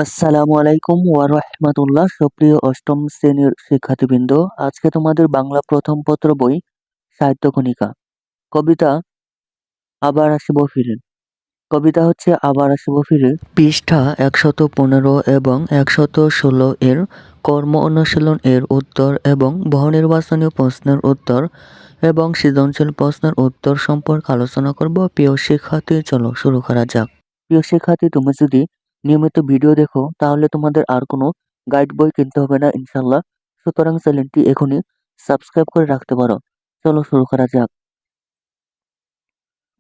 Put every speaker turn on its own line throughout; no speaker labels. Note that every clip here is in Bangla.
আসসালামু আলাইকুম ওয়া রাহমাতুল্লাহ। সুপ্রিয় অষ্টম শ্রেণীর শিক্ষার্থীবৃন্দ, আজকে তোমাদের বাংলা প্রথম পত্র বই সাহিত্য কণিকা কবিতা আবার আসিব ফিরে। কবিতা হচ্ছে আবার আসিব ফিরে, পৃষ্ঠা 115 এবং 116 এর কর্ম অনুশীলন এর উত্তর এবং বহুনির্বাচনী প্রশ্নের উত্তর এবং সৃজনশীল প্রশ্নের উত্তর সম্পর্কে আলোচনা করব। প্রিয় শিক্ষার্থী, চলো শুরু করা যাক। প্রিয় শিক্ষার্থী, তুমি যদি নিয়মিত ভিডিও দেখো তাহলে তোমাদের আর কোনো গাইড বই কিনতে হবে না ইনশাল্লাহ। সুতরাং চ্যানেলটি এখনই সাবস্ক্রাইব করে রাখতে পারো। চলো শুরু করা যাক।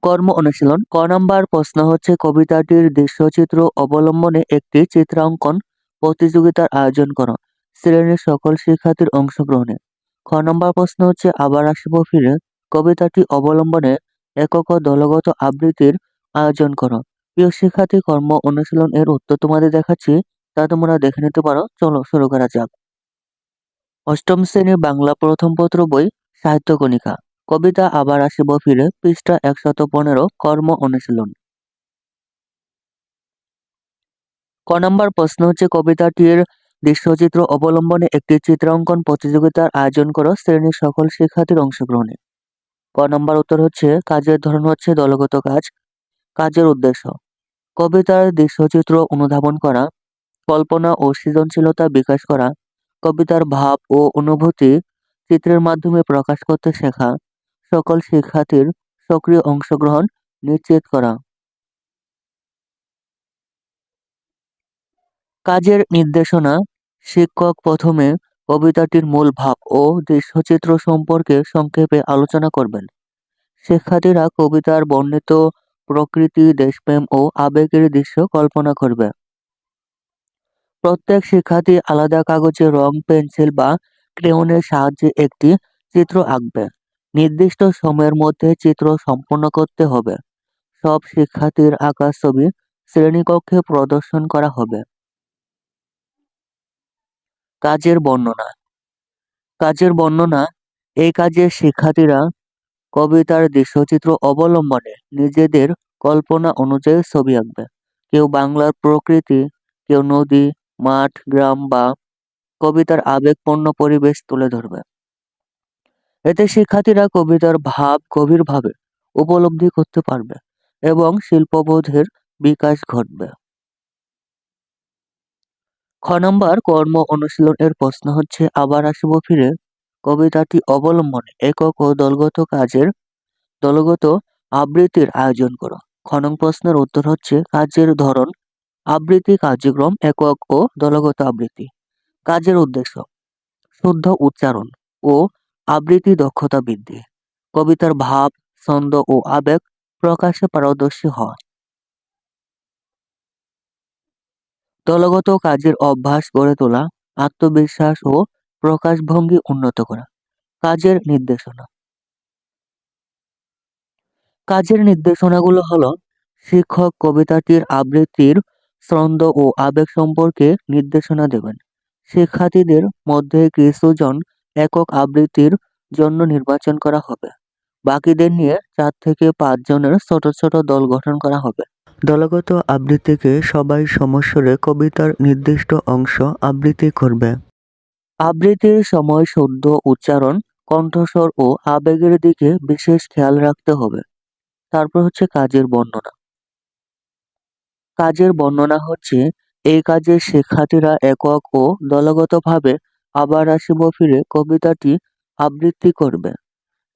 কর্ম অনুশীলন। ক নাম্বার প্রশ্ন হচ্ছে, কবিতাটির দৃশ্যচিত্র অবলম্বনে একটি চিত্রাঙ্কন প্রতিযোগিতার আয়োজন করো শ্রেণীর সকল শিক্ষার্থীর অংশগ্রহণে। খ নম্বর প্রশ্ন হচ্ছে, আবার আসিব ফিরে কবিতাটি অবলম্বনে একক ও দলগত আবৃত্তির আয়োজন করো। প্রিয় শিক্ষার্থী, কর্ম অনুশীলন এর উত্তর তোমাদের দেখাচ্ছি, তা তোমরা দেখে নিতে পারো। চলো শুরু করা যাক। অষ্টম শ্রেণীর বাংলা প্রথম পত্র বই সাহিত্য কণিকা কবিতা আবার আসিব ফিরে, পৃষ্ঠা 115, কর্ম অনুশীলন। ক নম্বর প্রশ্ন হচ্ছে, কবিতাটির দৃশ্যচিত্র অবলম্বনে একটি চিত্রাঙ্কন প্রতিযোগিতার আয়োজন করো শ্রেণীর সকল শিক্ষার্থীর অংশগ্রহণে। ক নম্বর উত্তর হচ্ছে, কাজের ধরন হচ্ছে দলগত কাজ। কাজের উদ্দেশ্য, কবিতার দৃশ্যচিত্র অনুধাবন করা, কল্পনা ও সৃজনশীলতা বিকাশ করা, কবিতার ভাব ও অনুভূতি চিত্রের মাধ্যমে প্রকাশ করতে শেখা, সকল শিক্ষার্থীর সক্রিয় অংশগ্রহণ নিশ্চিত করা। কাজের নির্দেশনা, শিক্ষক প্রথমে কবিতাটির মূল ভাব ও দৃশ্যচিত্র সম্পর্কে সংক্ষেপে আলোচনা করবেন। শিক্ষার্থীরা কবিতার বর্ণিত প্রকৃতি, দেশপ্রেম ও আবেগের দৃশ্য কল্পনা করবে। প্রত্যেক শিক্ষার্থী আলাদা কাগজে রং, পেন্সিল বা ক্রেয়নের সাহায্যে একটি চিত্র আঁকবে। নির্দিষ্ট সময়ের মধ্যে চিত্র সম্পন্ন করতে হবে। সব শিক্ষার্থীর আঁকা ছবি শ্রেণীকক্ষে প্রদর্শন করা হবে। কাজের বর্ণনা। কাজের বর্ণনা, এই কাজে শিক্ষার্থীরা কবিতার দৃশ্যচিত্র অবলম্বনে নিজেদের কল্পনা অনুযায়ী ছবি আঁকবে। কেউ বাংলার প্রকৃতি, কেউ নদী, মাঠ, গ্রাম বা কবিতার আবেগপূর্ণ পরিবেশ তুলে ধরবে। এতে শিক্ষার্থীরা কবিতার ভাব গভীরভাবে উপলব্ধি করতে পারবে এবং শিল্পবোধের বিকাশ ঘটবে। খ নম্বর কর্ম অনুশীলন এর প্রশ্ন হচ্ছে, আবার আসিব ফিরে কবিতাটি অবলম্বনে একক ও দলগত আবৃত্তির আয়োজন করো। খ নং প্রশ্নের উত্তর হচ্ছে, কাজের ধরন, আবৃত্তি কার্যক্রম, একক ও দলগত আবৃত্তি। কাজের উদ্দেশ্য, শুদ্ধ উচ্চারণ ও আবৃত্তি দক্ষতা বৃদ্ধি, কবিতার ভাব, ছন্দ ও আবেগ প্রকাশে পারদর্শী হওয়া। দলগত কাজের অভ্যাস গড়ে তোলা, আত্মবিশ্বাস ও প্রকাশভঙ্গি উন্নত করা। কাজের নির্দেশনা। কাজের নির্দেশনাগুলো হলো, শিক্ষক কবিতাটির আবৃত্তির ছন্দ ও আবেগ সম্পর্কে নির্দেশনা দেবেন। শিক্ষার্থীদের মধ্যে কিছুজন একক আবৃত্তির জন্য নির্বাচন করা হবে। বাকিদের নিয়ে 4 থেকে 5 জনের ছোট ছোট দল গঠন করা হবে। দলগত আবৃত্তিকে সবাই সমস্বরে কবিতার নির্দিষ্ট অংশ আবৃত্তি করবে। আবৃত্তির সময় শুদ্ধ উচ্চারণ, কণ্ঠস্বর ও আবেগের দিকে বিশেষ খেয়াল রাখতে হবে। তারপর হচ্ছে কাজের বর্ণনা। কাজের বর্ণনা হচ্ছে, এই কাজে শিক্ষার্থীরা একক ও দলগতভাবে আবার আসিব ফিরে কবিতাটি আবৃত্তি করবে।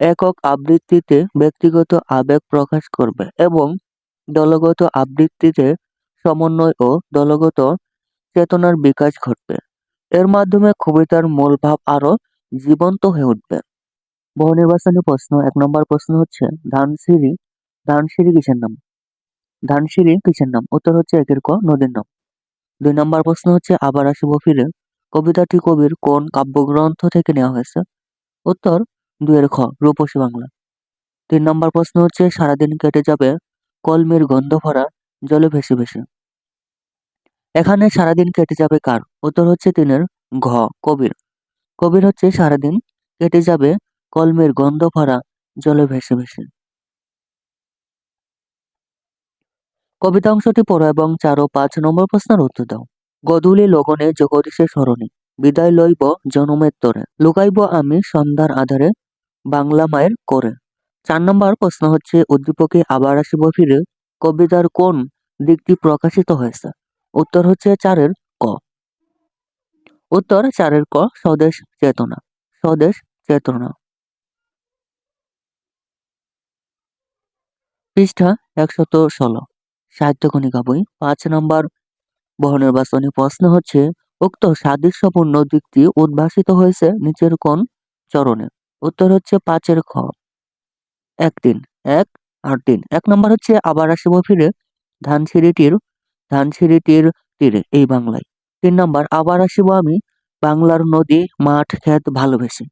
একক আবৃত্তিতে ব্যক্তিগত আবেগ প্রকাশ করবে এবং দলগত আবৃত্তিতে সমন্বয় ও দলগত চেতনার বিকাশ ঘটবে। এর মাধ্যমে কবিতার মূল ভাব আরো জীবন্ত হয়ে উঠবে। বহুনির্বাচনী প্রশ্ন। 1 নম্বর প্রশ্ন হচ্ছে, ধানসিঁড়ি ধানসিঁড়ি কিসের নাম? ধানসিঁড়ি কিসের নাম? উত্তর হচ্ছে 1 এর ক, নদীর নাম। 2 নম্বর প্রশ্ন হচ্ছে, আবার আসিব ফিরে কবিতাটি কবির কোন কাব্যগ্রন্থ থেকে নেওয়া হয়েছে? উত্তর 2 এর খ, রূপসী বাংলা। 3 নম্বর প্রশ্ন হচ্ছে, সারাদিন কেটে যাবে কলমির গন্ধ ভরা জলে ভেসে ভেসে। এখানে সারাদিন কেটে যাবে কার? উত্তর হচ্ছে 3 এর ঘ, কবির। কবির হচ্ছে সারাদিন কেটে যাবে কলমের গন্ধ ভরা জলে ভেসে ভেসে। কবিতা অংশটি পড়ো এবং 4 ও 5 নম্বর প্রশ্নের উত্তর দাও। গধূলি লগনে জগদীশে স্মরণে বিদায় লইব জনমের তরে লুকাইব আমি সন্ধ্যার আধারে বাংলা মায়ের করে। ৪ নম্বর প্রশ্ন হচ্ছে উদ্দীপকে আবার আসিব ফিরে কবিতার কোন দিকটি প্রকাশিত হয়েছে? উত্তর হচ্ছে ৪-এর ক। উত্তর ৪-এর ক, স্বদেশ চেতনা। স্বদেশ চেতনা। পৃষ্ঠা ১১৬, সাহিত্য কণিকা বই, ৫ নম্বর বহুনির্বাচনী প্রশ্ন হচ্ছে উক্ত সাদৃশ্যপূর্ণ দিকটি উদ্ভাসিত হয়েছে নিচের কোন চরণে? উত্তর হচ্ছে ৫-এর খ, ১-৩, ১ আর ৩। ১ নম্বর হচ্ছে আবার আসিব ফিরে ধানসিঁড়িটির তীরে এই বাংলায়। ৩ নম্বর আবার আসিব আমি বাংলার নদী মাঠ ক্ষেত ভালোবেসে।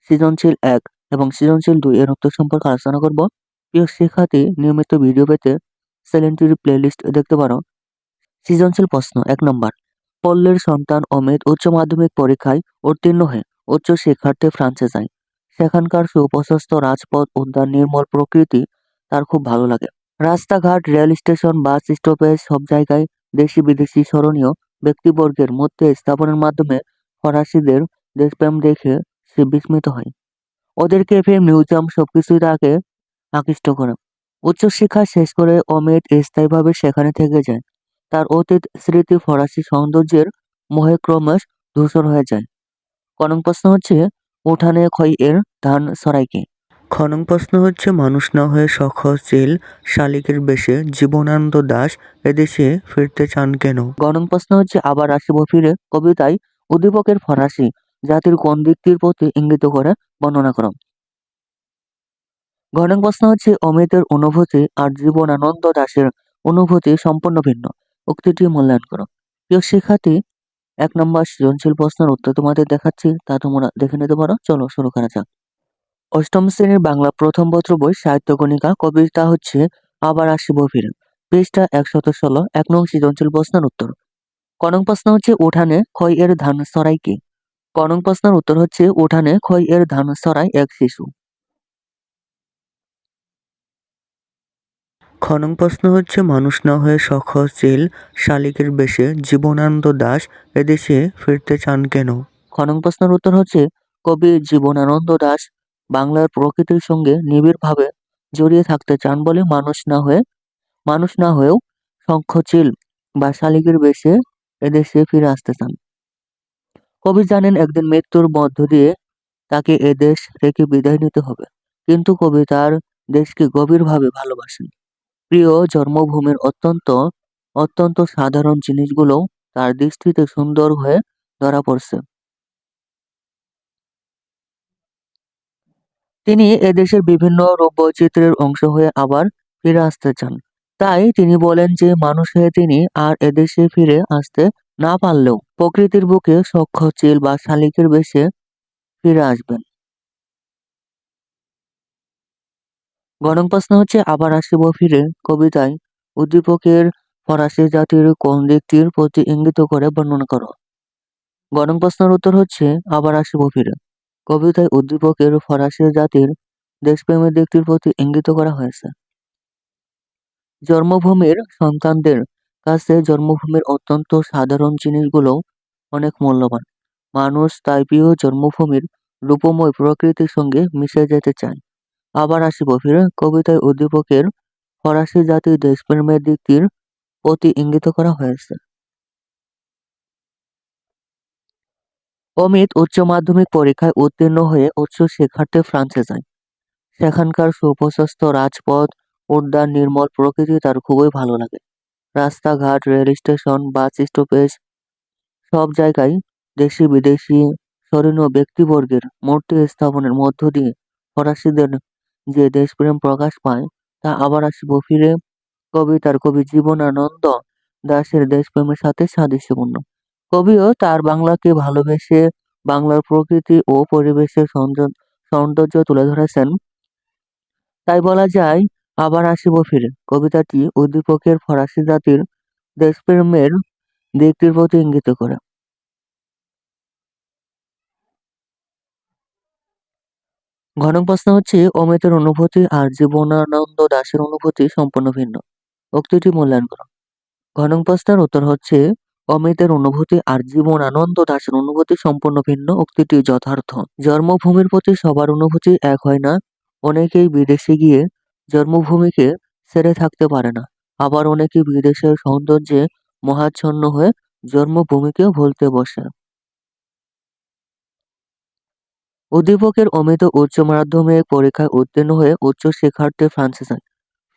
সৃজনশীল ১ এবং সৃজনশীল ২ এর উত্তর সম্পর্কে আলোচনা করব। প্রিয় শিক্ষার্থী, নিয়মিত ভিডিও পেতে চ্যানেলটির প্লেলিস্ট দেখতে পারো। সৃজনশীল প্রশ্ন ১ নম্বর পল্লীর সন্তান অমিত উচ্চ মাধ্যমিক পরীক্ষায় উত্তীর্ণ হয়ে উচ্চ শিক্ষার্থে ফ্রান্সে যায়। সেখানকার সুপ্রশস্ত রাজপথ উদ্যান নির্মল প্রকৃতি তার খুব ভালো লাগে। রাস্তাঘাট, রেল স্টেশন, বাস স্টপেজ সব জায়গায় দেশি বিদেশি স্মরণীয় ব্যক্তিবর্গের মধ্যে স্থাপনের মাধ্যমে ফরাসিদের দেশপ্রেম দেখে সে বিস্মিত হয়। ওদের ক্যাফে, মিউজিয়াম সবকিছুই তাকে আকৃষ্ট করে। উচ্চশিক্ষা শেষ করে অমিত স্থায়ীভাবে সেখানে থেকে যায়। তার অতীত স্মৃতি ফরাসি সৌন্দর্যের মোহে ক্রমশ ধূসর হয়ে যায়। ক নং প্রশ্ন হচ্ছে উঠানে খই এর ধান সরাই কে? খ নং প্রশ্ন হচ্ছে মানুষ না হয়ে সখচিল শালিকের বেশে জীবনানন্দ দাশ এদেশে ফিরতে চান কেন? গ নং প্রশ্ন হচ্ছে আবার আসিব ফিরে কবিতায় উদ্দীপকের ফরাসি জাতির কোন দিকটির প্রতি ইঙ্গিত করে বর্ণনা করো। ঘ নং প্রশ্ন হচ্ছে অমিতের অনুভূতি আর জীবনানন্দ দাশের অনুভূতি সম্পূর্ণ ভিন্ন, উক্তিটি মূল্যায়ন করো। প্রিয় শিক্ষার্থী, ১ নম্বর সৃজনশীল প্রশ্নের উত্তর তোমাদের দেখাচ্ছি, তা তোমরা দেখে নিতে পারো। চলো শুরু করা যাক। অষ্টম শ্রেণীর বাংলা প্রথম পত্র বই সাহিত্য কণিকা কবিতা হচ্ছে আবার আসিব ফিরে, পৃষ্ঠা ১১৬, ১ নং সৃজনশীল প্রশ্নের উত্তর। ক নং প্রশ্ন হচ্ছে উঠানে খই এর ধান সরাই কে? ক নং প্রশ্নের উত্তর হচ্ছে উঠানে খই এর ধান সরাই এক শিশু। খ নং প্রশ্ন হচ্ছে মানুষ না হয়ে সখচিল শালিকের বেশে জীবনানন্দ দাশ এদেশে ফিরতে চান কেন? খ নং প্রশ্নের উত্তর হচ্ছে কবি জীবনানন্দ দাশ বাংলার প্রকৃতির সঙ্গে নিবিড়ভাবে জড়িয়ে থাকতে চান বলে মানুষ না হয়েও শঙ্খচিল বা শালিকের বেশে এদেশে ফিরে আসতে চান। কবি জানেন একদিন মৃত্যুর মধ্য দিয়ে তাকে এদেশ থেকে বিদায় নিতে হবে, কিন্তু কবি তার দেশকে গভীরভাবে ভালোবাসেন। প্রিয় জন্মভূমির অত্যন্ত সাধারণ জিনিসগুলোও তার দৃষ্টিতে সুন্দর হয়ে ধরা পড়ছে। তিনি এদেশের বিভিন্ন রূপ বৈচিত্র্যের অংশ হয়ে আবার ফিরে আসতে চান। তাই তিনি বলেন যে মানুষ হয়ে তিনি আর এদেশে ফিরে আসতে না পারলেও প্রকৃতির বুকে সখ্য চিল বা শালিকের বেশে ফিরে আসবেন। গ নং প্রশ্ন হচ্ছে আবার আসিব ফিরে কবিতায় উদ্দীপকের ফরাসি জাতির কোন দিকটির প্রতি ইঙ্গিত করে বর্ণনা করো। গ নং প্রশ্নের উত্তর হচ্ছে আবার আসিব ফিরে কবিতায় উদ্দীপকের ফরাসি জাতির দেশপ্রেমের দিকটির প্রতি ইঙ্গিত করা হয়েছে। জন্মভূমির সন্তানদের কাছে জন্মভূমির অত্যন্ত সাধারণ জিনিসগুলোও অনেক মূল্যবান। মানুষ তাই প্রিয় জন্মভূমির রূপময় প্রকৃতির সঙ্গে মিশে যেতে চায়। আবার আসিব ফিরে কবিতায় উদ্দীপকের ফরাসি জাতির দেশপ্রেমের দিকটির প্রতি ইঙ্গিত করা হয়েছে। অমিত উচ্চ মাধ্যমিক পরীক্ষায় উত্তীর্ণ হয়ে উচ্চ শিক্ষার্থে ফ্রান্সে যায়। সেখানকার সুপ্রশস্ত রাজপথ উদ্যান নির্মল প্রকৃতি তার খুবই ভালো লাগে। রাস্তাঘাট, রেল স্টেশন, বাস স্টপেজ সব জায়গায় দেশি বিদেশি স্মরণীয় ব্যক্তিবর্গের মূর্তি স্থাপনের মধ্য দিয়ে ফরাসিদের যে দেশপ্রেম প্রকাশ পায় তা আবার আসিব ফিরে কবিতার কবি জীবনানন্দ দাশের দেশপ্রেমের সাথে সাদৃশ্যপূর্ণ। কবিও তার বাংলাকে ভালোবেসে বাংলার প্রকৃতি ও পরিবেশের সৌন্দর্য তুলে ধরেছেন। তাই বলা যায় আবার আসিব ফিরে কবিতাটি উদ্দীপকের ফরাসি জাতির দেশপ্রেমের দিকটির প্রতি ইঙ্গিত করে। ঘ নং প্রশ্ন হচ্ছে অমিতের অনুভূতি আর জীবনানন্দ দাশের অনুভূতি সম্পূর্ণ ভিন্ন, উক্তিটি মূল্যায়ন করো। ঘ নং প্রশ্নের উত্তর হচ্ছে অমিতের অনুভূতি আর জীবনানন্দ দাশের অনুভূতি সম্পূর্ণ ভিন্ন, উক্তিটি যথার্থ। জন্মভূমির প্রতি সবার অনুভূতি এক হয় না। অনেকেই বিদেশে গিয়ে জন্মভূমিকে ছেড়ে থাকতে পারে না। আবার অনেকেই বিদেশের সৌন্দর্যে মোহাচ্ছন্ন হয়ে জন্মভূমিকেও ভুলতে বসে। উদ্দীপকের অমিত উচ্চ মাধ্যমিক পরীক্ষায় উত্তীর্ণ হয়ে উচ্চ শিক্ষার্থে ফ্রান্সে যায়।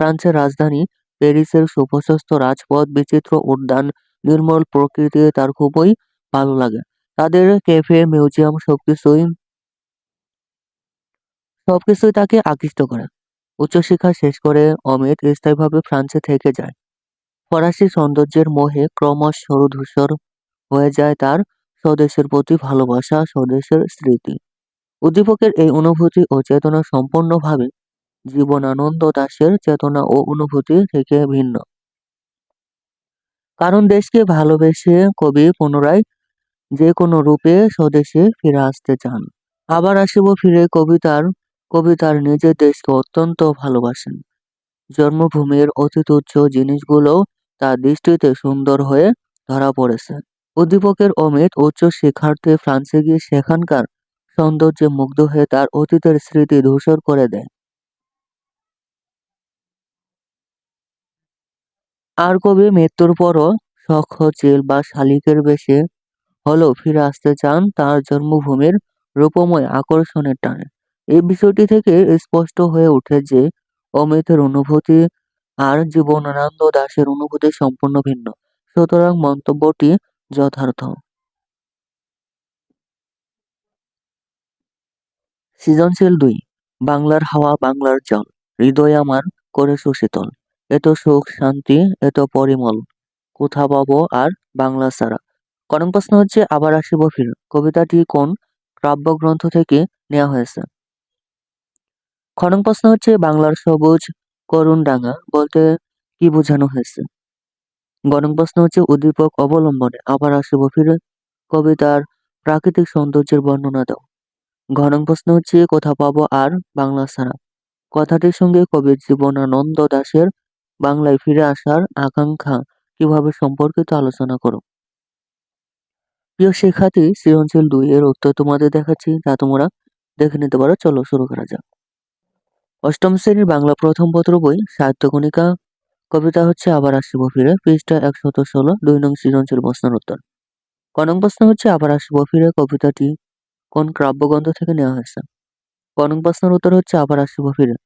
ফ্রান্সের রাজধানী প্যারিসের সুপ্রশস্ত রাজপথ, বিচিত্র উদ্যান, নির্মল প্রকৃতি তার খুবই ভালো লাগে। তাদের ক্যাফে, মিউজিয়াম সবকিছুই তাকে আকৃষ্ট করে। উচ্চশিক্ষা শেষ করে অমিত স্থায়ীভাবে ফ্রান্সে থেকে যায়। ফরাসি সৌন্দর্যের মোহে ক্রমশ সরধূসর হয়ে যায় তার স্বদেশের প্রতি ভালোবাসা, স্বদেশের স্মৃতি। উদ্দীপকের এই অনুভূতি ও চেতনা সম্পূর্ণভাবে জীবনানন্দ দাশের চেতনা ও অনুভূতি থেকে ভিন্ন। কারণ দেশকে ভালোবেসে কবি পুনরায় যে কোনো রূপে স্বদেশে ফিরে আসতে চান। আবার আসিব ফিরে কবিতার নিজের দেশকে অত্যন্ত ভালোবাসেন। জন্মভূমির অতি তুচ্ছ জিনিসগুলোও তার দৃষ্টিতে সুন্দর হয়ে ধরা পড়েছে। উদ্দীপকের অমিত উচ্চ শিক্ষার্থে ফ্রান্সে গিয়ে সেখানকার সৌন্দর্যে মুগ্ধ হয়ে তার অতীতের স্মৃতি ধূসর করে দেয়। আর কবি মৃত্যুর পরও সখ্য-চিল বা শালিকের বেশে হলেও ফিরে আসতে চান তার জন্মভূমির রূপময় আকর্ষণের টানে। এই বিষয়টি থেকে স্পষ্ট হয়ে ওঠে যে অমিতের অনুভূতি আর জীবনানন্দ দাশের অনুভূতি সম্পূর্ণ ভিন্ন। সুতরাং মন্তব্যটি যথার্থ। সৃজনশীল ২। বাংলার হাওয়া বাংলার জল, হৃদয় আমার করে সুশীতল। এত সুখ শান্তি এত পরিমল, কোথা পাবো আর বাংলা ছাড়া। করণ প্রশ্ন হচ্ছে আবার আসিব ফিরে। কবিতাটি কোন কাব্যগ্রন্থ থেকে নেওয়া হয়েছে? খনন প্রশ্ন হচ্ছে বাংলার সবুজ করুণ ডাঙা বলতে কি বোঝানো হয়েছে? গণন প্রশ্ন হচ্ছে উদ্দীপক অবলম্বনে আবার আসিব ফিরে কবিতার প্রাকৃতিক সৌন্দর্যের বর্ণনা দাও। ঘনং প্রশ্ন হচ্ছে কোথা পাবো আর বাংলা ছাড়া কথাটির সঙ্গে কবির জীবনানন্দ দাশের বাংলায় ফিরে আসার আকাঙ্ক্ষা কিভাবে সম্পর্কিত আলোচনা করো। প্রিয় শিক্ষার্থী, সৃজনশীল ২ এর উত্তর তোমাদের দেখাচ্ছি, তা তোমরা দেখে নিতে পারো। চলো শুরু করা যাক। অষ্টম শ্রেণীর বাংলা প্রথম পত্র বই সাহিত্যকণিকা কবিতা হচ্ছে আবার আসিব ফিরে, পৃষ্ঠা ১১৬, ২ নং সৃজনশীল প্রশ্নের উত্তর। ক নং প্রশ্ন হচ্ছে আবার আসিব ফিরে কবিতাটি কোন কাব্যগ্রন্থ থেকে নেওয়া হয়েছে? ক নং প্রশ্নের উত্তর হচ্ছে আবার আসিব ফিরে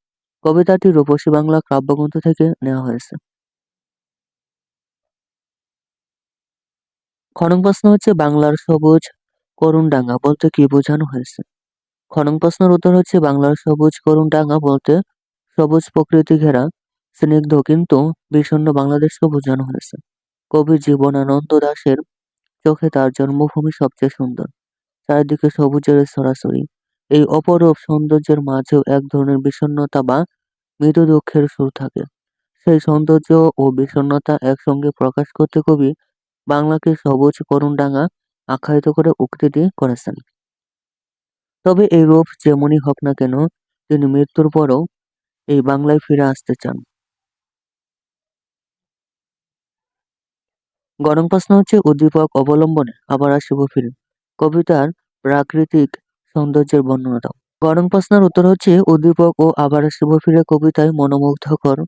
কবিতাটি রূপসী বাংলা কাব্যগ্রন্থ থেকে নেওয়া হয়েছে। খ নং প্রশ্ন হচ্ছে বাংলার সবুজ করুণ ডাঙা বলতে কি বোঝানো হয়েছে? খ নং প্রশ্নের উত্তর হচ্ছে বাংলার সবুজ করুণ ডাঙা বলতে সবুজ প্রকৃতি ঘেরা স্নিগ্ধ কিন্তু বিষণ্ণ বাংলাদেশকে বোঝানো হয়েছে। কবি জীবনানন্দ দাশের চোখে তার জন্মভূমি সবচেয়ে সুন্দর, চারিদিকে সবুজের ছড়াছড়ি। এই অপরূপ সৌন্দর্যের মাঝেও এক ধরনের বিষণ্ণতা বা মৃদু দুঃখের সুর থাকে। সেই সৌন্দর্য ও বিষণ্ণতা একসঙ্গে প্রকাশ করতে কবি বাংলাকে সবুজ করুণডাঙা আখ্যায়িত করে উক্তিটি করেছেন। তবে এই রূপ যেমনই হোক না কেন, তিনি মৃত্যুর পরও এই বাংলায় ফিরে আসতে চান। গরম প্রশ্ন হচ্ছে উদ্দীপক অবলম্বনে আবার আসিব ফিরে কবিতার প্রাকৃতিক সৌন্দর্যের বর্ণনা দাও। গরম প্রশ্নের উত্তর হচ্ছে উদ্দীপক ও আবার আসিব ফিরে কবিতায় মনোমুগ্ধকর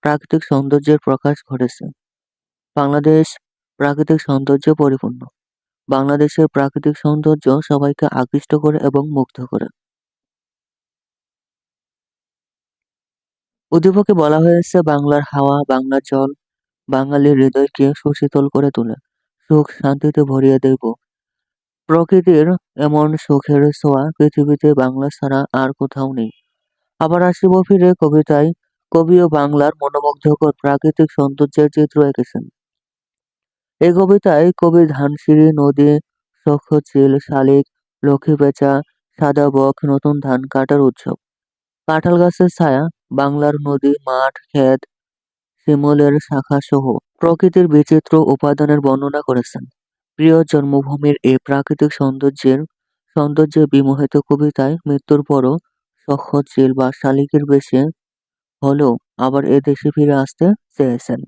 প্রাকৃতিক সৌন্দর্যের প্রকাশ ঘটেছে। বাংলাদেশ প্রাকৃতিক সৌন্দর্যে পরিপূর্ণ। বাংলাদেশের প্রাকৃতিক সৌন্দর্য সবাইকে আকৃষ্ট করে এবং মুগ্ধ করে। উদ্দীপকে বলা হয়েছে বাংলার হাওয়া বাংলার জল বাঙালির হৃদয়কে সুশীতল করে তোলে, সুখ শান্তিতে ভরিয়ে দেব। প্রকৃতির এমন সুখের ছোঁয়া পৃথিবীতে বাংলা ছাড়া আর কোথাও নেই। আবার আসিব ফিরে কবিতায় কবিও বাংলার মনোমুগ্ধকর প্রাকৃতিক সৌন্দর্যের চিত্র এঁকেছেন। এই কবিতায় কবি ধানসিঁড়ি নদী, সখ্য-চিল, শালিক, লক্ষ্মী-পেঁচা, সাদা বক, নতুন ধান কাটার উৎসব, কাঁঠাল গাছের ছায়া, বাংলার নদী, মাঠ, ক্ষেত, শিমুলের শাখাসহ প্রকৃতির বিচিত্র উপাদানের বর্ণনা করেছেন। প্রিয় জন্মভূমির এই প্রাকৃতিক সৌন্দর্যে বিমোহিত কবিতায় মৃত্যুর পরও সখ্য-চিল বা শালিকের বেশে হলেও আবার এ দেশে ফিরে আসতে চেয়েছেন।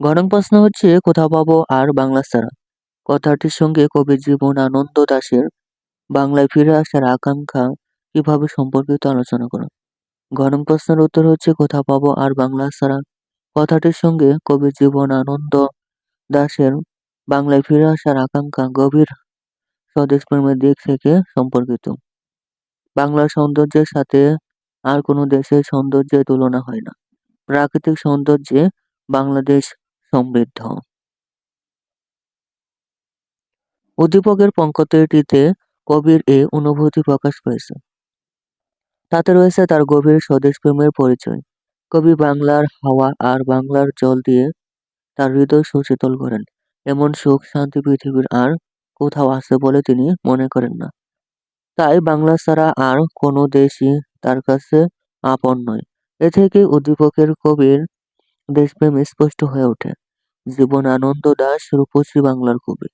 ঘ নং প্রশ্ন হচ্ছে কোথাও পাবো আর বাংলা ছাড়া কথাটির সঙ্গে কবি জীবনানন্দ দাশের বাংলায় ফিরে আসার আকাঙ্ক্ষা কিভাবে সম্পর্কিত আলোচনা করো। ঘ নং প্রশ্নের উত্তর হচ্ছে কোথাও পাবো আর বাংলা ছাড়া কথাটির সঙ্গে কবি জীবনানন্দ দাশের বাংলায় ফিরে আসার আকাঙ্ক্ষা গভীর স্বদেশপ্রেমের দিক থেকে সম্পর্কিত। বাংলার সৌন্দর্যের সাথে আর কোনো দেশের সৌন্দর্যের তুলনা হয় না। প্রাকৃতিক সৌন্দর্যে বাংলাদেশ সমৃদ্ধ। উদ্দীপকের পঙ্কতিটিতে কবির এ অনুভূতি প্রকাশ পেয়েছে। তাতে রয়েছে তার গভীর স্বদেশপ্রেমের পরিচয়। কবি বাংলার হাওয়া আর বাংলার জল দিয়ে তার হৃদয় সুশীতল করেন। এমন সুখ শান্তি পৃথিবীর আর কোথাও আছে বলে তিনি মনে করেন না। তাই বাংলা ছাড়া আর কোনো দেশই তার কাছে আপন নয়। এ থেকে উদ্দীপকের কবির দেশপ্রেম স্পষ্ট হয়ে ওঠে। জীবনানন্দ দাশ রূপসী বাংলার কবি।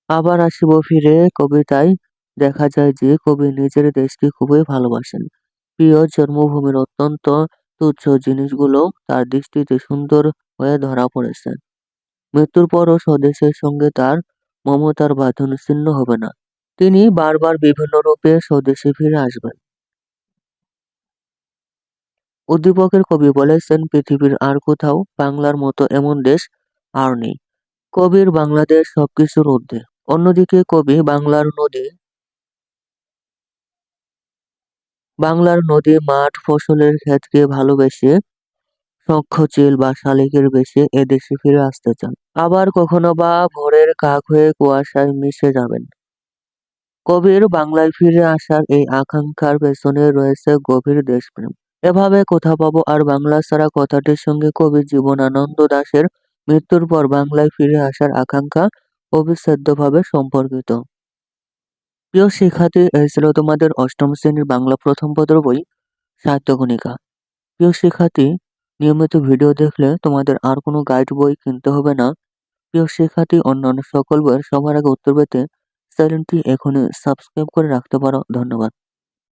আবার আসিব ফিরে কবিতায় দেখা যায় যে কবি নিজের দেশকে খুবই ভালোবাসেন। প্রিয় জন্মভূমির অত্যন্ত তুচ্ছ জিনিসগুলো তার দৃষ্টিতে সুন্দর হয়ে ধরা পড়েছে। মৃত্যুর পরও স্বদেশের সঙ্গে তার মমতার বাঁধন ছিন্ন হবে না। তিনি বারবার বিভিন্ন রূপে স্বদেশে ফিরে আসবেন। উদ্দীপকের কবি বলেছেন পৃথিবীর আর কোথাও বাংলার মতো এমন দেশ আর নেই। কবির বাংলাদেশ সবকিছুর ঊর্ধ্বে। অন্যদিকে কবি বাংলার নদী মাঠ ফসলের ক্ষেতকে ভালোবেসে শঙ্খ চিল বা শালিকের বেশে এদেশে ফিরে আসতে চান। আবার কখনো বা ভোরের কাক হয়ে কুয়াশায় মিশে যাবেন। কবির বাংলায় ফিরে আসার এই আকাঙ্ক্ষার পেছনে রয়েছে গভীর দেশপ্রেম। এভাবে কোথাও পাবো আর বাংলা ছাড়া কথাটির সঙ্গে কবি জীবনানন্দ দাশের মৃত্যুর পর বাংলায় ফিরে আসার আকাঙ্ক্ষা অবিচ্ছেদ্যভাবে সম্পর্কিত। প্রিয় শিক্ষার্থী, এই ছিল তোমাদের অষ্টম শ্রেণীর বাংলা প্রথম পত্র বই সাহিত্যকণিকা। প্রিয় শিক্ষার্থী, নিয়মিত ভিডিও দেখলে তোমাদের আর কোনো গাইড বই কিনতে হবে না। প্রিয় শিক্ষার্থী, অন্যান্য সকল বইয়ের সবার আগে উত্তর পেতে চ্যানেলটি এখনই সাবস্ক্রাইব করে রাখতে পারো। ধন্যবাদ।